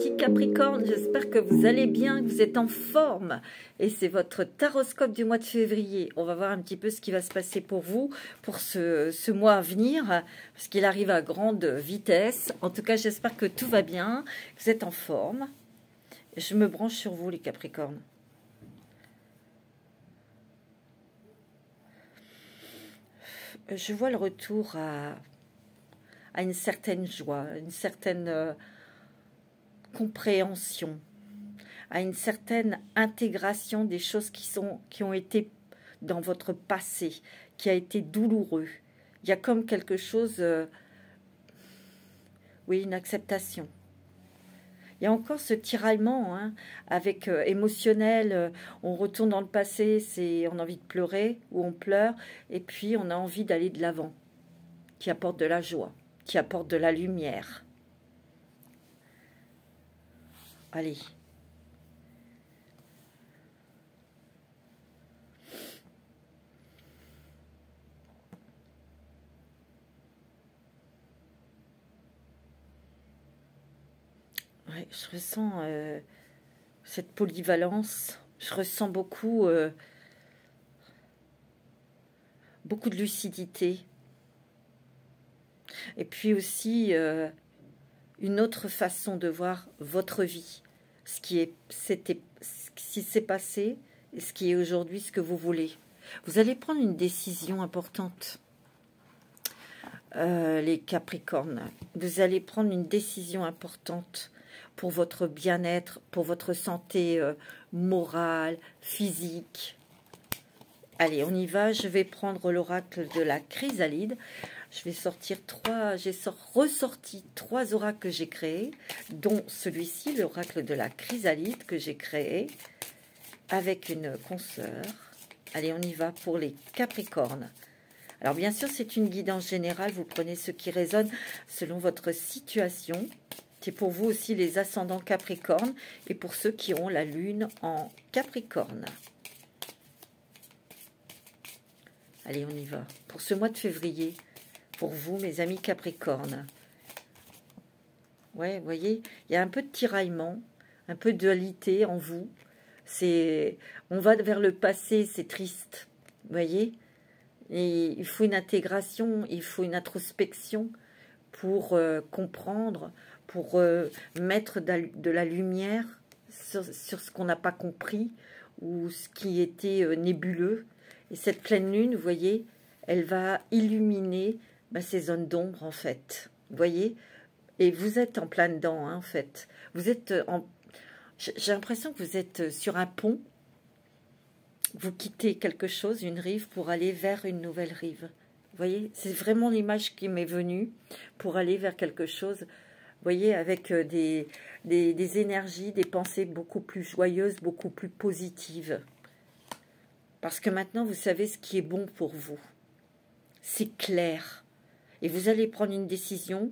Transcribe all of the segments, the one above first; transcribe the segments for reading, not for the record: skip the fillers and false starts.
petits Capricornes, j'espère que vous allez bien, que vous êtes en forme. Et c'est votre taroscope du mois de février. On va voir un petit peu ce qui va se passer pour vous, pour ce mois à venir, parce qu'il arrive à grande vitesse. En tout cas, j'espère que tout va bien, que vous êtes en forme. Je me branche sur vous, les Capricornes. Je vois le retour à une certaine joie, une certaine compréhension, à une certaine intégration des choses qui ont été dans votre passé, qui a été douloureux. Il y a comme quelque chose, oui, une acceptation. Il y a encore ce tiraillement hein, avec émotionnel, on retourne dans le passé, on a envie de pleurer ou on pleure, et puis on a envie d'aller de l'avant, qui apporte de la joie, qui apporte de la lumière. Allez. Ouais, je ressens cette polyvalence. Je ressens beaucoup de lucidité. Et puis aussi une autre façon de voir votre vie. Ce qui s'est passé et ce qui est aujourd'hui, ce que vous voulez. Vous allez prendre une décision importante. Les Capricornes. Vous allez prendre une décision importante pour votre bien-être, pour votre santé morale, physique. Allez, on y va. Je vais prendre l'oracle de la chrysalide. Je vais sortir j'ai ressorti 3 oracles que j'ai créés, dont celui-ci, l'oracle de la chrysalide que j'ai créé avec une consoeur. Allez, on y va pour les Capricornes. Alors, bien sûr, c'est une guidance générale. Vous prenez ce qui résonne selon votre situation. C'est pour vous aussi les ascendants Capricorne et pour ceux qui ont la lune en Capricorne. Allez, on y va. Pour ce mois de février, pour vous, mes amis Capricorne. Ouais, vous voyez, il y a un peu de tiraillement, un peu de dualité en vous. On va vers le passé, c'est triste. Vous voyez ? Et il faut une intégration, il faut une introspection pour comprendre, pour mettre de la lumière sur ce qu'on n'a pas compris ou ce qui était nébuleux. Et cette pleine lune, vous voyez, elle va illuminer ces zones d'ombre en fait. Vous voyez? Et vous êtes en plein dedans, hein, en fait. Vous êtes j'ai l'impression que vous êtes sur un pont. Vous quittez quelque chose, une rive, pour aller vers une nouvelle rive. Vous voyez, c'est vraiment l'image qui m'est venue pour aller vers quelque chose, vous voyez, avec des énergies, des pensées beaucoup plus joyeuses, beaucoup plus positives. Parce que maintenant, vous savez ce qui est bon pour vous. C'est clair. Et vous allez prendre une décision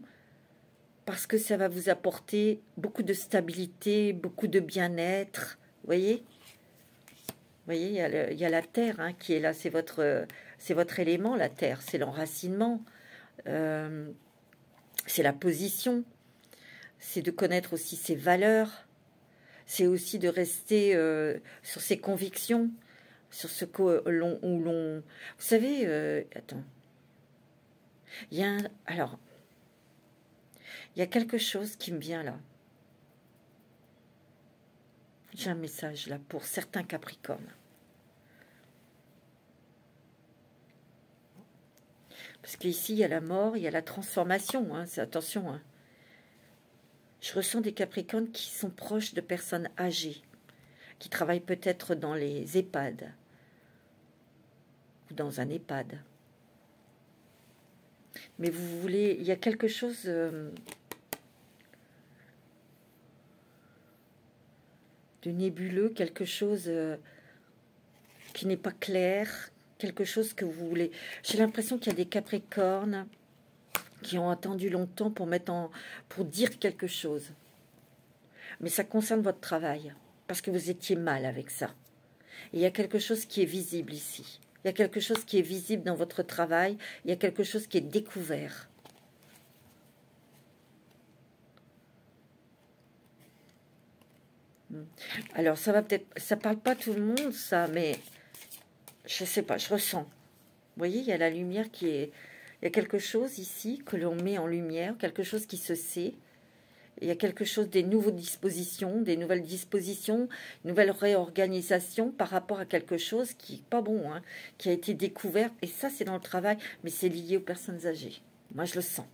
parce que ça va vous apporter beaucoup de stabilité, beaucoup de bien-être. Vous voyez ? Vous voyez, il y a la terre hein, qui est là, c'est votre élément, la terre, c'est l'enracinement, c'est la position, c'est de connaître aussi ses valeurs, c'est aussi de rester sur ses convictions, sur ce que l'on... Vous savez, attends, il y a quelque chose qui me vient là. J'ai un message là pour certains Capricornes. Parce qu'ici, il y a la mort, il y a la transformation. Hein, attention. Hein. Je ressens des Capricornes qui sont proches de personnes âgées, qui travaillent peut-être dans les EHPAD ou dans un EHPAD. Mais vous voulez... Il y a quelque chose... de nébuleux, quelque chose qui n'est pas clair, quelque chose que vous voulez. J'ai l'impression qu'il y a des Capricornes qui ont attendu longtemps pour dire quelque chose. Mais ça concerne votre travail, parce que vous étiez mal avec ça. Et il y a quelque chose qui est visible ici. Il y a quelque chose qui est visible dans votre travail, il y a quelque chose qui est découvert. Alors, ça va peut-être... Ça parle pas tout le monde, ça, mais... Je sais pas, je ressens. Vous voyez, il y a la lumière qui est... Il y a quelque chose ici que l'on met en lumière, quelque chose qui se sait. Il y a quelque chose, des nouvelles dispositions, nouvelles réorganisations par rapport à quelque chose qui n'est pas bon, hein, qui a été découvert. Et ça, c'est dans le travail, mais c'est lié aux personnes âgées. Moi, je le sens.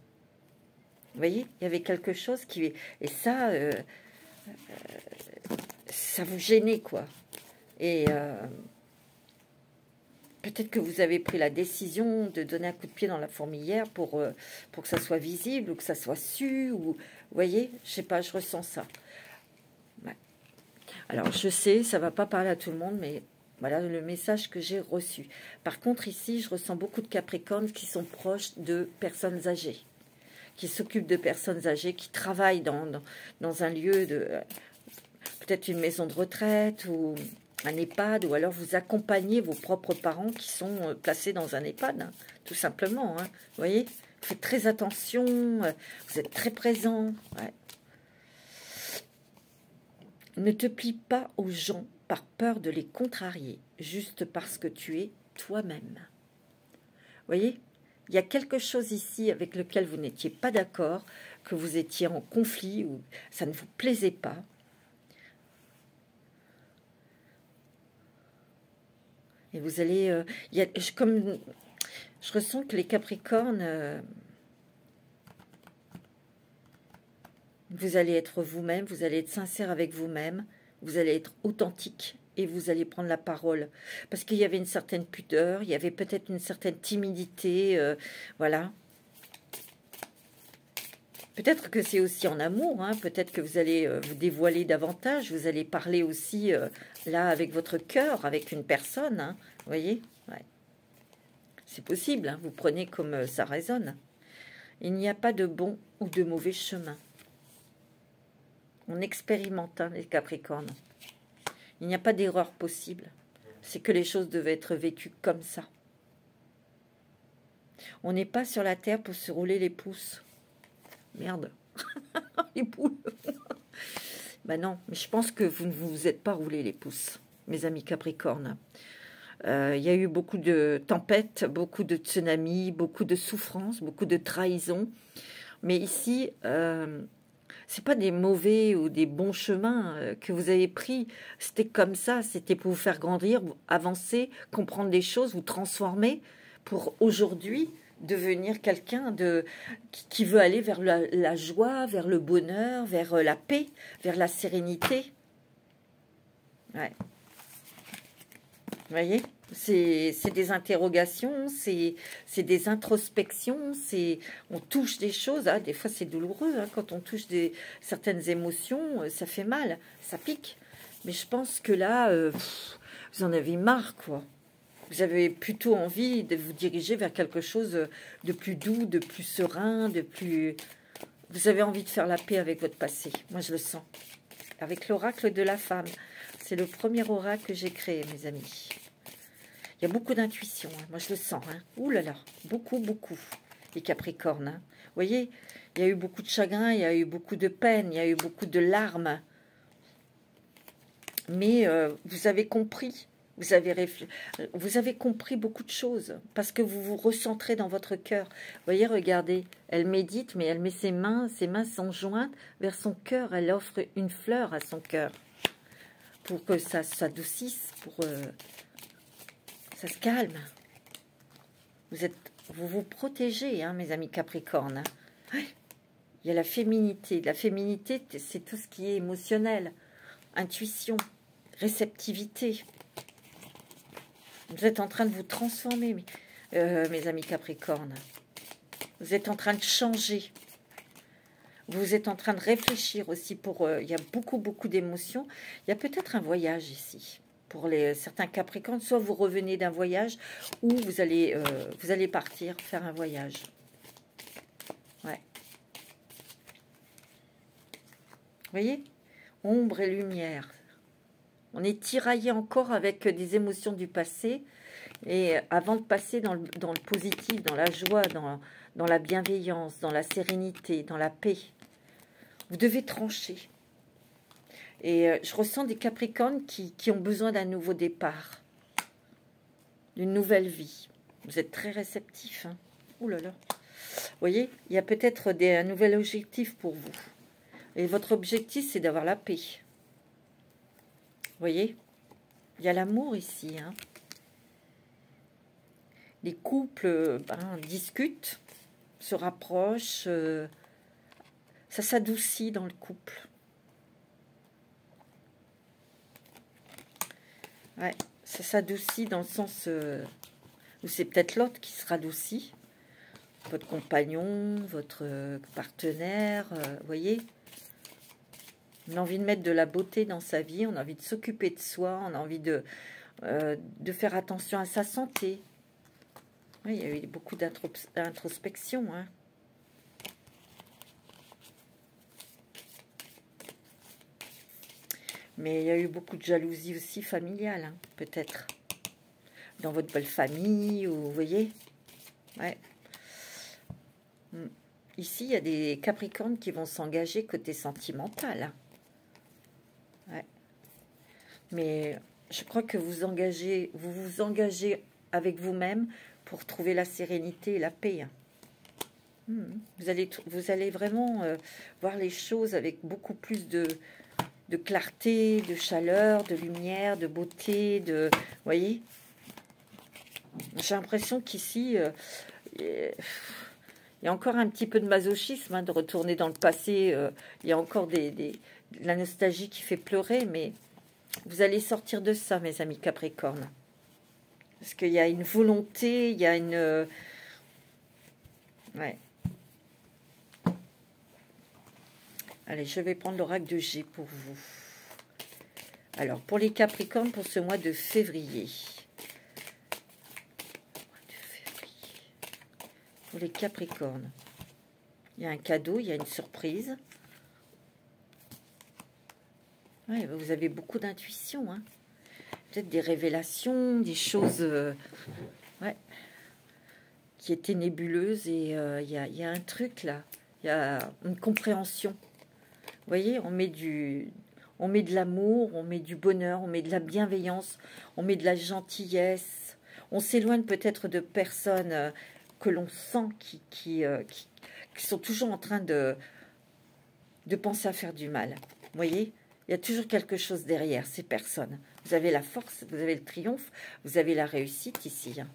Vous voyez, il y avait quelque chose qui... Et ça, ça vous gênait, quoi. Et peut-être que vous avez pris la décision de donner un coup de pied dans la fourmilière pour que ça soit visible, ou que ça soit su, ou... Vous voyez, je sais pas, je ressens ça. Ouais. Alors, je sais, ça va pas parler à tout le monde, mais voilà le message que j'ai reçu. Par contre, ici, je ressens beaucoup de Capricornes qui sont proches de personnes âgées, qui s'occupent de personnes âgées, qui travaillent dans un lieu de... peut-être une maison de retraite, ou un EHPAD, ou alors vous accompagnez vos propres parents qui sont placés dans un EHPAD, hein, tout simplement. Hein, vous voyez ? Faites très attention, vous êtes très présent. Ouais. Ne te plie pas aux gens par peur de les contrarier, juste parce que tu es toi-même. Vous voyez, il y a quelque chose ici avec lequel vous n'étiez pas d'accord, que vous étiez en conflit, ou ça ne vous plaisait pas. Et vous allez... comme... Je ressens que les Capricornes, vous allez être vous-même, vous allez être sincère avec vous-même, vous allez être authentique et vous allez prendre la parole. Parce qu'il y avait une certaine pudeur, il y avait peut-être une certaine timidité, voilà. Peut-être que c'est aussi en amour, hein, peut-être que vous allez vous dévoiler davantage, vous allez parler aussi, là, avec votre cœur, avec une personne, hein, vous voyez, ouais. C'est possible, hein, vous prenez comme ça résonne. Il n'y a pas de bon ou de mauvais chemin. On expérimente, hein, les Capricornes. Il n'y a pas d'erreur possible. C'est que les choses devaient être vécues comme ça. On n'est pas sur la terre pour se rouler les pouces. Merde. Les poules. Ben non, mais je pense que vous ne vous êtes pas roulé les pouces, mes amis Capricornes. Il y a eu beaucoup de tempêtes, beaucoup de tsunamis, beaucoup de souffrances, beaucoup de trahisons. Mais ici, c'est pas des mauvais ou des bons chemins que vous avez pris. C'était comme ça, c'était pour vous faire grandir, avancer, comprendre des choses, vous transformer pour aujourd'hui devenir quelqu'un qui veut aller vers la joie, vers le bonheur, vers la paix, vers la sérénité. Ouais. Vous voyez, c'est des interrogations, c'est des introspections, on touche des choses, hein, des fois c'est douloureux, hein, quand on touche certaines émotions, ça fait mal, ça pique. Mais je pense que là, vous en avez marre, quoi. Vous avez plutôt envie de vous diriger vers quelque chose de plus doux, de plus serein, de plus... Vous avez envie de faire la paix avec votre passé, moi je le sens. Avec l'oracle de la femme, c'est le premier oracle que j'ai créé, mes amis. Il y a beaucoup d'intuition, hein. Moi je le sens. Hein. Ouh là là, beaucoup, beaucoup, les Capricornes. Hein. Vous voyez, il y a eu beaucoup de chagrin, il y a eu beaucoup de peine, il y a eu beaucoup de larmes. Mais vous avez compris, vous avez compris beaucoup de choses, parce que vous vous recentrez dans votre cœur. Vous voyez, regardez, elle médite, mais elle met ses mains sont jointes vers son cœur, elle offre une fleur à son cœur, pour que ça s'adoucisse, pour... ça se calme. Vous vous protégez, hein, mes amis Capricornes. Hein. Il y a la féminité. La féminité, c'est tout ce qui est émotionnel. Intuition, réceptivité. Vous êtes en train de vous transformer, mes amis Capricornes. Vous êtes en train de changer. Vous êtes en train de réfléchir aussi pour... il y a beaucoup, beaucoup d'émotions. Il y a peut-être un voyage ici. Pour certains Capricornes, soit vous revenez d'un voyage ou vous allez partir faire un voyage. Ouais. Vous voyez? Ombre et lumière. On est tiraillé encore avec des émotions du passé. Et avant de passer dans le positif, dans la joie, dans la bienveillance, dans la sérénité, dans la paix, vous devez trancher. Et je ressens des Capricornes qui ont besoin d'un nouveau départ, d'une nouvelle vie. Vous êtes très réceptifs. Hein. Ouh là là. Vous voyez, il y a peut-être un nouvel objectif pour vous. Et votre objectif, c'est d'avoir la paix. Vous voyez, il y a l'amour ici. Hein. Les couples discutent, se rapprochent. Ça s'adoucit dans le couple. Ouais, ça s'adoucit dans le sens où c'est peut-être l'autre qui se radoucit. Votre compagnon, votre partenaire, vous voyez. On a envie de mettre de la beauté dans sa vie, on a envie de s'occuper de soi, on a envie de faire attention à sa santé. Oui, il y a eu beaucoup d'introspection. Hein. Mais il y a eu beaucoup de jalousie aussi familiale, hein, peut-être. Dans votre belle famille, ou, vous voyez. Ouais. Ici, il y a des Capricornes qui vont s'engager côté sentimental. Hein. Ouais. Mais je crois que vous vous engagez avec vous-même pour trouver la sérénité et la paix. Vous allez vraiment voir les choses avec beaucoup plus de clarté, de chaleur, de lumière, de beauté, vous voyez. J'ai l'impression qu'ici, il y a encore un petit peu de masochisme, hein, de retourner dans le passé. Il y a encore de la nostalgie qui fait pleurer, mais vous allez sortir de ça, mes amis Capricorne. Parce qu'il y a une volonté, il y a une... Ouais. Allez, je vais prendre l'oracle de G pour vous. Alors, pour les Capricornes, pour ce mois de février. Pour les Capricornes, il y a un cadeau, il y a une surprise. Ouais, vous avez beaucoup d'intuition. Hein. Peut-être des révélations, des choses ouais, qui étaient nébuleuses. Et il y a un truc là, il y a une compréhension. Vous voyez, on met de l'amour, on met du bonheur, on met de la bienveillance, on met de la gentillesse. On s'éloigne peut-être de personnes que l'on sent qui sont toujours en train de penser à faire du mal. Vous voyez, il y a toujours quelque chose derrière ces personnes. Vous avez la force, vous avez le triomphe, vous avez la réussite ici. Hein.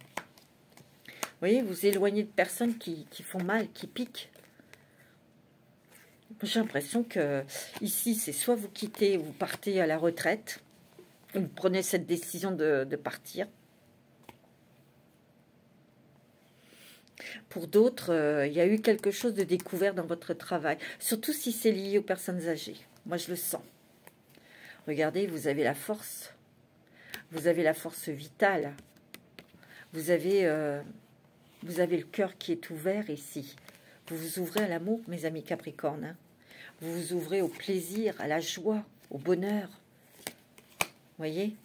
Vous voyez, vous éloignez de personnes qui font mal, qui piquent. J'ai l'impression que ici, c'est soit vous quittez, vous partez à la retraite, ou vous prenez cette décision de partir. Pour d'autres, il y a eu quelque chose de découvert dans votre travail, surtout si c'est lié aux personnes âgées. Moi, je le sens. Regardez, vous avez la force. Vous avez la force vitale. Vous avez le cœur qui est ouvert ici. Vous vous ouvrez à l'amour, mes amis Capricornes. Hein. Vous vous ouvrez au plaisir, à la joie, au bonheur. Vous voyez?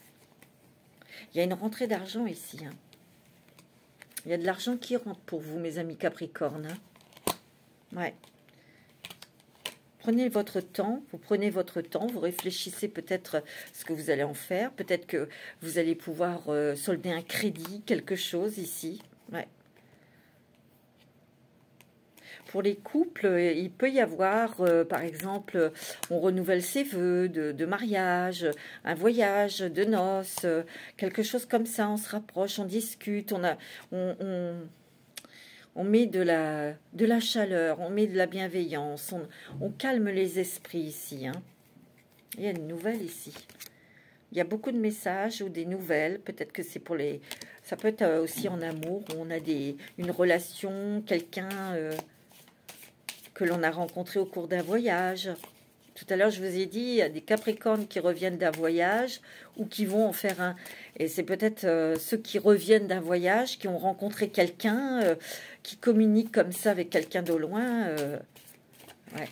Il y a une rentrée d'argent ici. Hein. Il y a de l'argent qui rentre pour vous, mes amis Capricornes. Hein. Ouais. Prenez votre temps, vous réfléchissez peut-être ce que vous allez en faire. Peut-être que vous allez pouvoir solder un crédit, quelque chose ici. Ouais. Pour les couples, il peut y avoir, par exemple, on renouvelle ses vœux de mariage, un voyage de noces, quelque chose comme ça, on se rapproche, on discute, on met de la chaleur, on met de la bienveillance, on calme les esprits ici. Hein. Il y a une nouvelle ici. Il y a beaucoup de messages ou des nouvelles, peut-être que c'est pour les... Ça peut être aussi en amour, où on a une relation, quelqu'un... que l'on a rencontré au cours d'un voyage. Tout à l'heure, je vous ai dit, il y a des Capricornes qui reviennent d'un voyage ou qui vont en faire un. Et c'est peut-être ceux qui reviennent d'un voyage, qui ont rencontré quelqu'un, qui communiquent comme ça avec quelqu'un de loin. Ouais.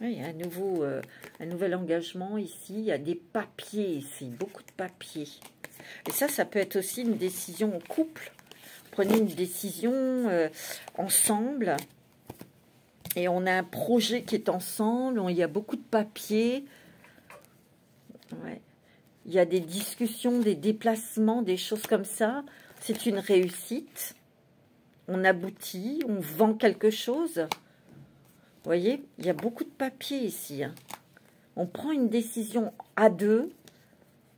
Oui, il y a un nouvel engagement ici. Il y a des papiers ici, beaucoup de papiers. Et ça peut être aussi une décision en couple. prenez une décision ensemble. Et on a un projet qui est ensemble. Il y a beaucoup de papiers. Ouais. Il y a des discussions, des déplacements, des choses comme ça. C'est une réussite. On aboutit, on vend quelque chose. Vous voyez, il y a beaucoup de papiers ici. Hein. On prend une décision à deux.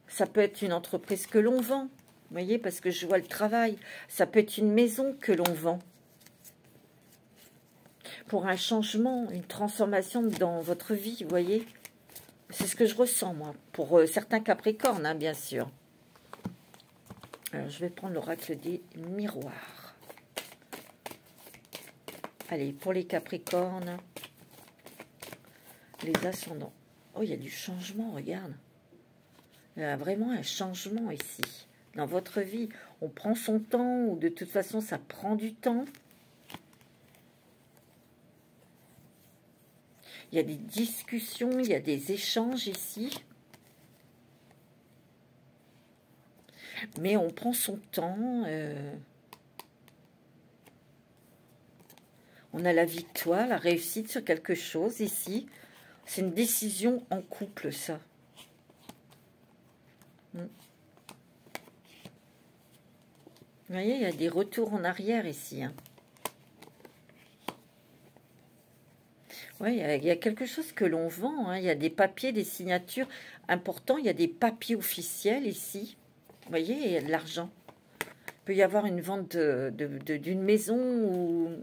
Ça peut être une entreprise que l'on vend. Vous voyez, parce que je vois le travail. Ça peut être une maison que l'on vend. Pour un changement, une transformation dans votre vie, vous voyez. C'est ce que je ressens, moi. Pour certains Capricornes, hein, bien sûr. Alors, je vais prendre l'oracle des miroirs. Allez, pour les Capricornes, les ascendants. Oh, il y a du changement, regarde. Il y a vraiment un changement ici. Dans votre vie, on prend son temps, ou de toute façon, ça prend du temps. Il y a des discussions, il y a des échanges ici. Mais on prend son temps. On a la victoire, la réussite sur quelque chose ici. C'est une décision en couple, ça. Vous voyez, il y a des retours en arrière ici. Hein. Oui, il y a quelque chose que l'on vend. Hein. Il y a des papiers, des signatures importants. Il y a des papiers officiels ici. Vous voyez, il y a de l'argent. Il peut y avoir une vente d'une maison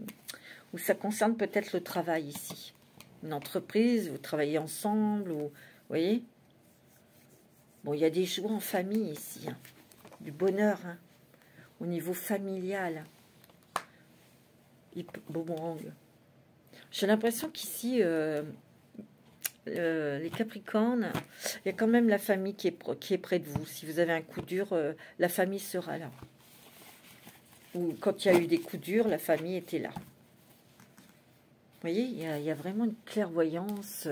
où ça concerne peut-être le travail ici. Une entreprise, vous travaillez ensemble. Vous voyez. Bon, il y a des joies en famille ici. Hein. Du bonheur hein, au niveau familial. Boomerang. J'ai l'impression qu'ici, les Capricornes, il y a quand même la famille qui est près de vous. Si vous avez un coup dur, la famille sera là. Ou quand il y a eu des coups durs, la famille était là. Vous voyez, il y a vraiment une clairvoyance.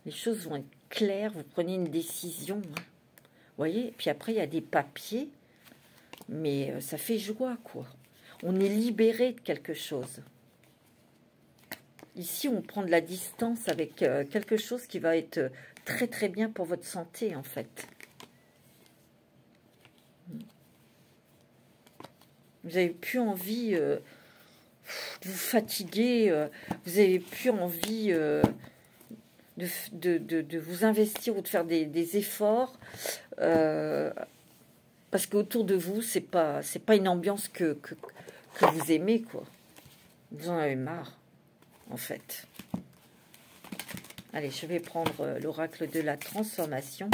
Les choses vont être claires. Vous prenez une décision. Hein. Vous voyez, puis après, il y a des papiers. Mais ça fait joie, quoi. On est libéré de quelque chose. Ici, on prend de la distance avec quelque chose qui va être très très bien pour votre santé, en fait. Vous n'avez plus envie de vous fatiguer, vous n'avez plus envie de vous investir ou de faire des efforts, parce qu'autour de vous, c'est pas une ambiance que vous aimez, quoi. Vous en avez marre. En fait. Allez, je vais prendre l'oracle de la transformation.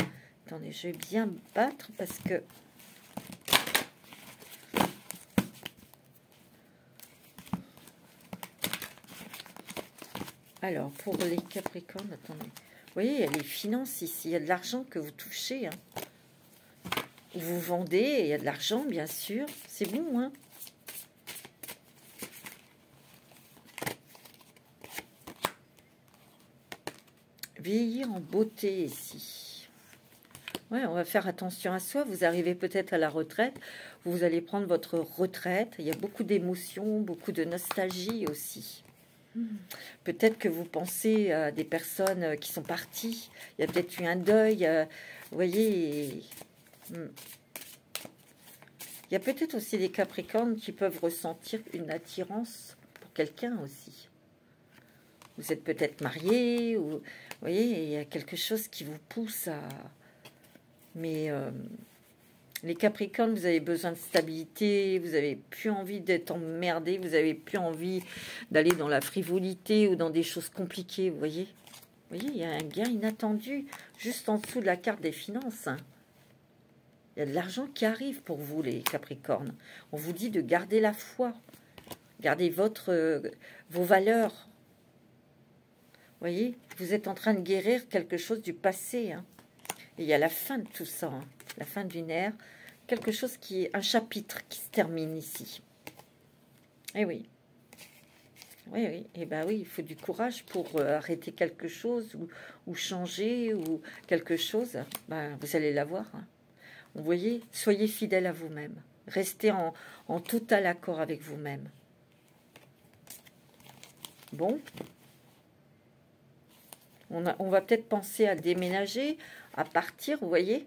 Attendez, je vais bien battre parce que... Alors, pour les Capricornes, attendez. Vous voyez, il y a les finances ici. Il y a de l'argent que vous touchez. Hein. Vous vendez, il y a de l'argent, bien sûr. C'est bon, hein. Vieillir en beauté ici. Ouais, on va faire attention à soi. Vous arrivez peut-être à la retraite. Vous allez prendre votre retraite. Il y a beaucoup d'émotions, beaucoup de nostalgie aussi. Peut-être que vous pensez à des personnes qui sont parties. Il y a peut-être eu un deuil. Vous voyez. Il y a peut-être aussi des Capricornes qui peuvent ressentir une attirance pour quelqu'un aussi. Vous êtes peut-être marié, ou vous voyez, il y a quelque chose qui vous pousse à... Mais les Capricornes, vous avez besoin de stabilité, vous n'avez plus envie d'être emmerdé, vous n'avez plus envie d'aller dans la frivolité ou dans des choses compliquées, vous voyez. Vous voyez, il y a un gain inattendu juste en dessous de la carte des finances. Hein. Il y a de l'argent qui arrive pour vous, les Capricornes. On vous dit de garder la foi, gardez vos valeurs. Vous voyez, vous êtes en train de guérir quelque chose du passé. Hein. Et il y a la fin de tout ça, hein. La fin d'une ère. Quelque chose qui est un chapitre qui se termine ici. Eh oui. Oui, oui. Eh bien oui, il faut du courage pour arrêter quelque chose ou changer ou quelque chose. Ben, vous allez l'avoir. Hein. Vous voyez, soyez fidèle à vous-même. Restez en total accord avec vous-même. Bon. On va peut-être penser à déménager, à partir, vous voyez.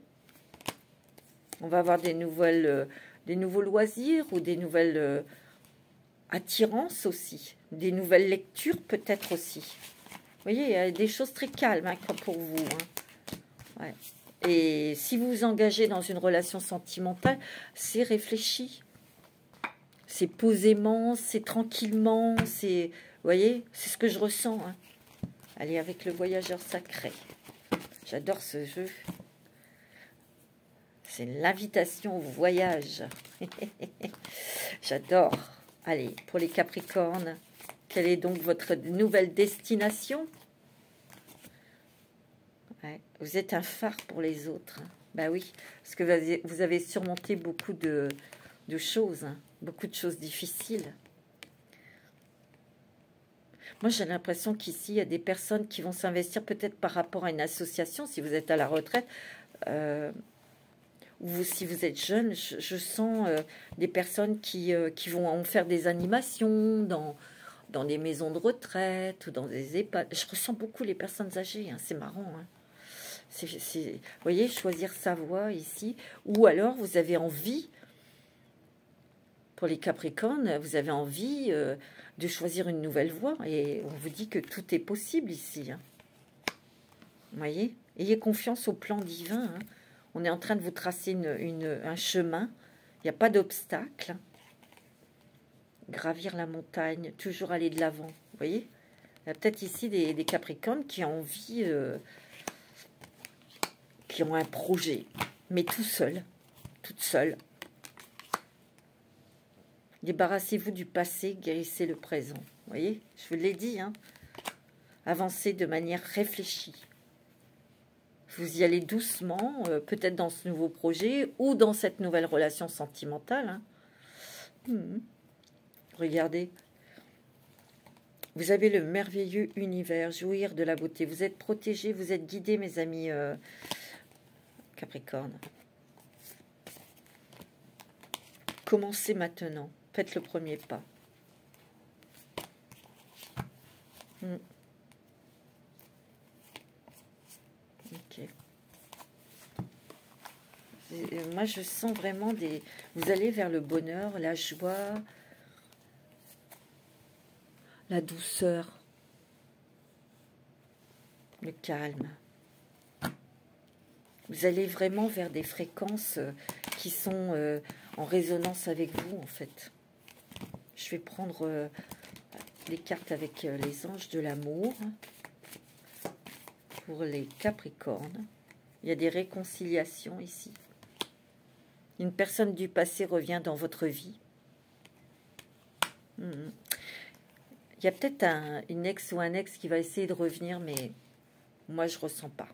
On va avoir des nouveaux loisirs ou des nouvelles attirances aussi. Des nouvelles lectures peut-être aussi. Vous voyez, il y a des choses très calmes hein, comme pour vous. Hein. Ouais. Et si vous vous engagez dans une relation sentimentale, c'est réfléchi. C'est posément, c'est tranquillement, c'est... Vous voyez, c'est ce que je ressens. Hein. Allez, avec le voyageur sacré. J'adore ce jeu. C'est l'invitation au voyage. J'adore. Allez, pour les Capricornes, quelle est donc votre nouvelle destination? Ouais, vous êtes un phare pour les autres. Hein. Ben oui, parce que vous avez surmonté beaucoup de choses. Hein, beaucoup de choses difficiles. Moi, j'ai l'impression qu'ici, il y a des personnes qui vont s'investir peut-être par rapport à une association, si vous êtes à la retraite, ou si vous êtes jeune, je sens des personnes qui vont en faire des animations dans des maisons de retraite ou dans des EHPAD. Je ressens beaucoup les personnes âgées, hein, c'est marrant. Hein. Vous voyez, choisir sa voie ici. Ou alors, vous avez envie, pour les Capricornes, vous avez envie de choisir une nouvelle voie. Et on vous dit que tout est possible ici. Hein. Vous voyez, ayez confiance au plan divin. Hein. On est en train de vous tracer un chemin. Il n'y a pas d'obstacle. Gravir la montagne, toujours aller de l'avant. Vous voyez, il y a peut-être ici des Capricornes qui ont envie, qui ont un projet, mais tout seul, toute seule. Débarrassez-vous du passé, guérissez le présent. Vous voyez, je vous l'ai dit, hein. Avancez de manière réfléchie. Vous y allez doucement, peut-être dans ce nouveau projet ou dans cette nouvelle relation sentimentale. Hein. Regardez. Vous avez le merveilleux univers, jouir de la beauté. Vous êtes protégés, vous êtes guidés, mes amis Capricorne. Commencez maintenant. Faites le premier pas. Ok. Moi, je sens vraiment des... Vous allez vers le bonheur, la joie, la douceur, le calme. Vous allez vraiment vers des fréquences qui sont en résonance avec vous, en fait. Je vais prendre les cartes avec les anges de l'amour pour les Capricornes. Il y a des réconciliations ici. Une personne du passé revient dans votre vie. Il y a peut-être une ex ou un ex qui va essayer de revenir, mais moi, je ne ressens pas.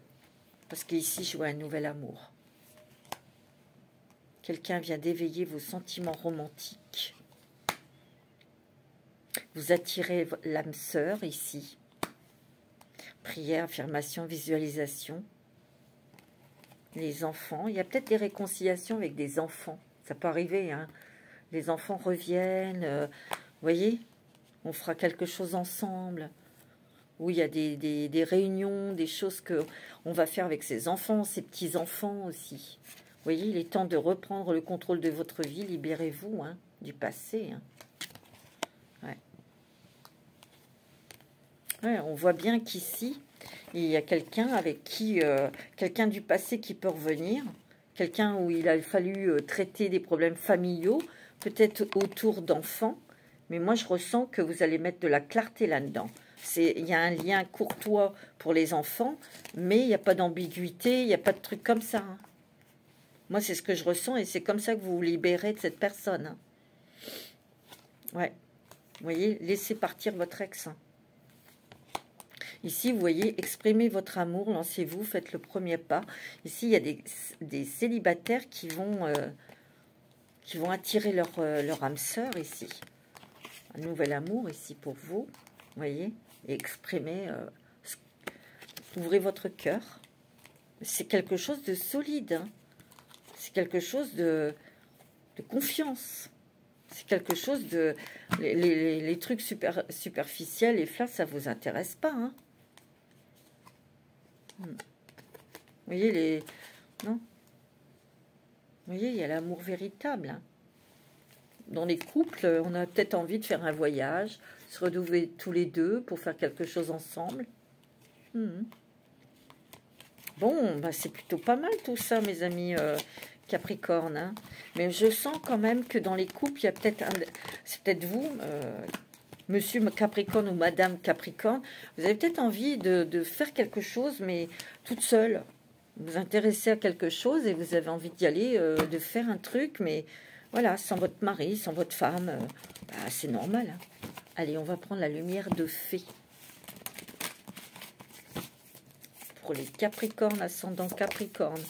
Parce qu'ici, je vois un nouvel amour. Quelqu'un vient d'éveiller vos sentiments romantiques. Vous attirez l'âme sœur ici. Prière, affirmation, visualisation. Les enfants. Il y a peut-être des réconciliations avec des enfants. Ça peut arriver, hein. Les enfants reviennent. Vous voyez, on fera quelque chose ensemble. Où il y a des réunions, des choses qu'on va faire avec ses enfants, ses petits-enfants aussi. Vous voyez, il est temps de reprendre le contrôle de votre vie. Libérez-vous hein, du passé. Hein. Ouais. Ouais, on voit bien qu'ici, il y a quelqu'un avec qui... quelqu'un du passé qui peut revenir. Quelqu'un où il a fallu traiter des problèmes familiaux, peut-être autour d'enfants. Mais moi, je ressens que vous allez mettre de la clarté là-dedans. Il y a un lien courtois pour les enfants, mais il n'y a pas d'ambiguïté, il n'y a pas de truc comme ça. Hein. Moi, c'est ce que je ressens et c'est comme ça que vous vous libérez de cette personne. Hein. Ouais. Vous voyez, laissez partir votre ex. Hein. Ici, vous voyez, exprimez votre amour, lancez-vous, faites le premier pas. Ici, il y a des célibataires qui vont attirer leur âme sœur ici. Un nouvel amour ici pour vous, vous voyez, et exprimez, ouvrez votre cœur. C'est quelque chose de solide, hein. C'est quelque chose de... de confiance. C'est quelque chose de... Les trucs superficiels et flat, ça ne vous intéresse pas. Hein. Vous voyez, non. Vous voyez, il y a l'amour véritable. Hein. Dans les couples, on a peut-être envie de faire un voyage, se retrouver tous les deux pour faire quelque chose ensemble. Bon, bah c'est plutôt pas mal tout ça, mes amis Capricorne. Hein. Mais je sens quand même que dans les couples, il y a peut-être c'est peut-être vous, Monsieur Capricorne ou Madame Capricorne, vous avez peut-être envie de faire quelque chose, mais toute seule. Vous vous intéressez à quelque chose et vous avez envie d'y aller, de faire un truc, mais voilà, sans votre mari, sans votre femme, bah, c'est normal. Hein. Allez, on va prendre la lumière de fée. Pour les Capricornes, ascendant Capricorne.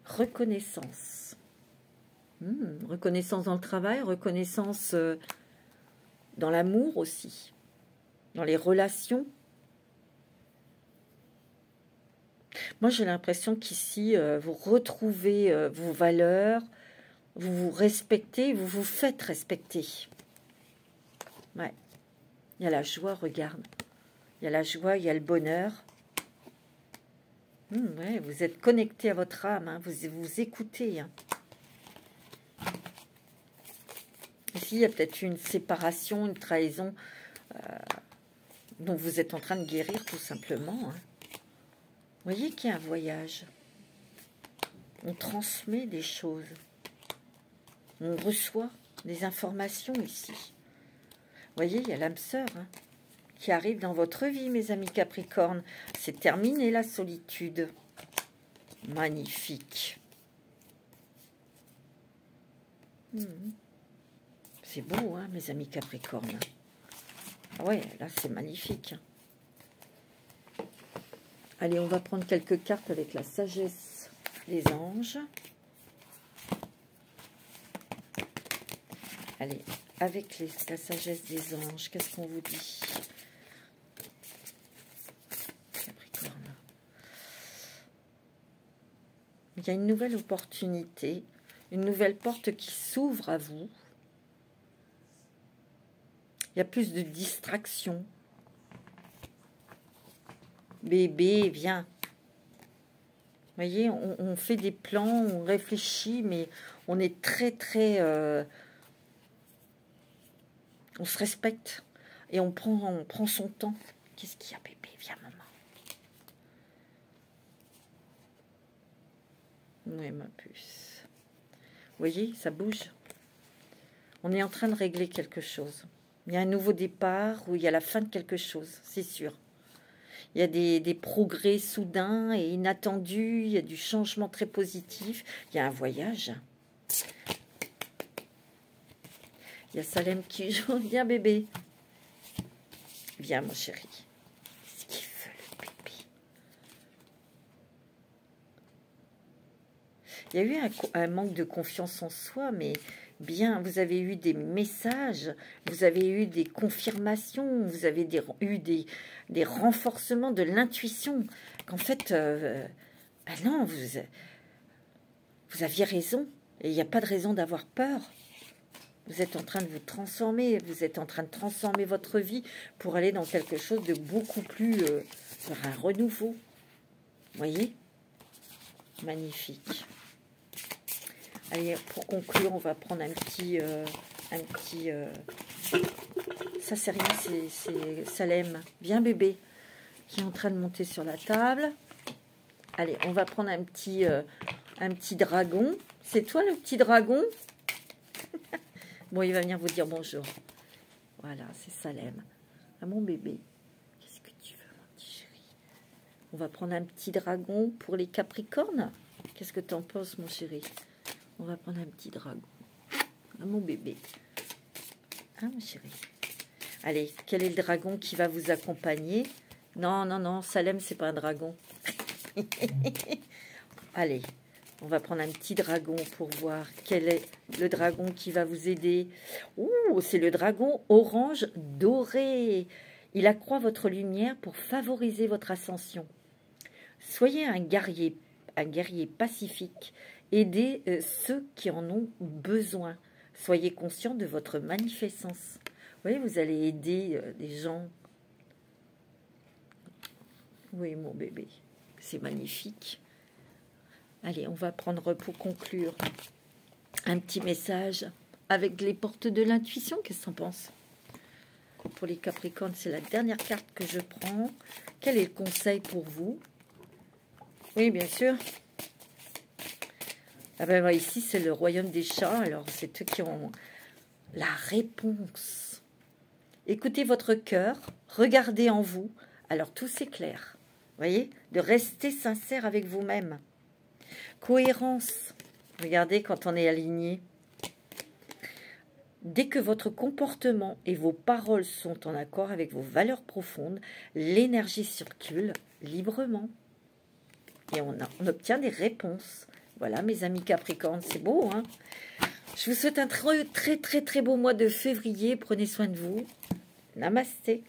Reconnaissance. Reconnaissance dans le travail, reconnaissance dans l'amour aussi, dans les relations. Moi, j'ai l'impression qu'ici, vous retrouvez vos valeurs, vous vous respectez, vous vous faites respecter. Ouais. Il y a la joie, regarde. Il y a la joie, il y a le bonheur. Ouais, vous êtes connecté à votre âme, hein, vous vous écoutez. Hein. Ici, il y a peut-être une séparation, une trahison dont vous êtes en train de guérir tout simplement. Hein. Vous voyez qu'il y a un voyage. On transmet des choses. On reçoit des informations ici. Vous voyez, il y a l'âme sœur hein, qui arrive dans votre vie, mes amis Capricorne. C'est terminé la solitude. Magnifique. C'est beau, hein, mes amis Capricorne. Ah ouais, là, c'est magnifique. Allez, on va prendre quelques cartes avec la sagesse des anges. Allez, avec la sagesse des anges, qu'est-ce qu'on vous dit? Capricorne. Il y a une nouvelle opportunité, une nouvelle porte qui s'ouvre à vous. Il y a plus de distraction. Bébé, viens. Vous voyez, on fait des plans, on réfléchit, mais on est très, très... on se respecte et on prend son temps. Qu'est-ce qu'il y a, bébé? Viens, maman. Oui, ma puce. Vous voyez, ça bouge. On est en train de régler quelque chose. Il y a un nouveau départ ou il y a la fin de quelque chose, c'est sûr. Il y a des progrès soudains et inattendus. Il y a du changement très positif. Il y a un voyage. Il y a Salem qui joue. Viens, bébé. Viens, mon chéri. Qu'est-ce qu'il veut, le bébé? Il y a eu un manque de confiance en soi, mais bien, vous avez eu des messages, vous avez eu des confirmations, vous avez eu des renforcements de l'intuition. Qu'en fait, ben non, vous aviez raison. Et il n'y a pas de raison d'avoir peur. Vous êtes en train de vous transformer, vous êtes en train de transformer votre vie pour aller dans quelque chose de beaucoup plus... vers un renouveau. Vous voyez? Magnifique. Allez, pour conclure, on va prendre un petit... ça, c'est rien, c'est Salem. Viens, bébé, qui est en train de monter sur la table. Allez, on va prendre un petit dragon. C'est toi, le petit dragon? Bon, il va venir vous dire bonjour. Voilà, c'est Salem. Ah, mon bébé. Qu'est-ce que tu veux, mon petit chéri? On va prendre un petit dragon pour les Capricornes. Qu'est-ce que tu en penses, mon chéri? On va prendre un petit dragon. Ah, mon bébé. Ah, mon chéri. Allez, quel est le dragon qui va vous accompagner? Non, non, non, Salem, c'est pas un dragon. Allez, on va prendre un petit dragon pour voir quel est le dragon qui va vous aider. Ouh, c'est le dragon orange doré. Il accroît votre lumière pour favoriser votre ascension. Soyez un guerrier pacifique Aidez ceux qui en ont besoin. Soyez conscient de votre magnificence. Vous voyez, vous allez aider des gens. Oui, mon bébé, c'est magnifique. Allez, on va prendre pour conclure un petit message avec les portes de l'intuition. Qu'est-ce que tu en penses? Pour les Capricornes, c'est la dernière carte que je prends. Quel est le conseil pour vous? Oui, bien sûr. Ah ben, ici, c'est le royaume des chats. Alors, c'est eux qui ont la réponse. Écoutez votre cœur. Regardez en vous. Alors, tout s'éclaire. Vous voyez? De rester sincère avec vous-même. Cohérence. Regardez quand on est aligné. Dès que votre comportement et vos paroles sont en accord avec vos valeurs profondes, l'énergie circule librement. Et on obtient des réponses. Voilà, mes amis Capricornes, c'est beau, hein? Je vous souhaite un très, très, très, très beau mois de février. Prenez soin de vous. Namasté.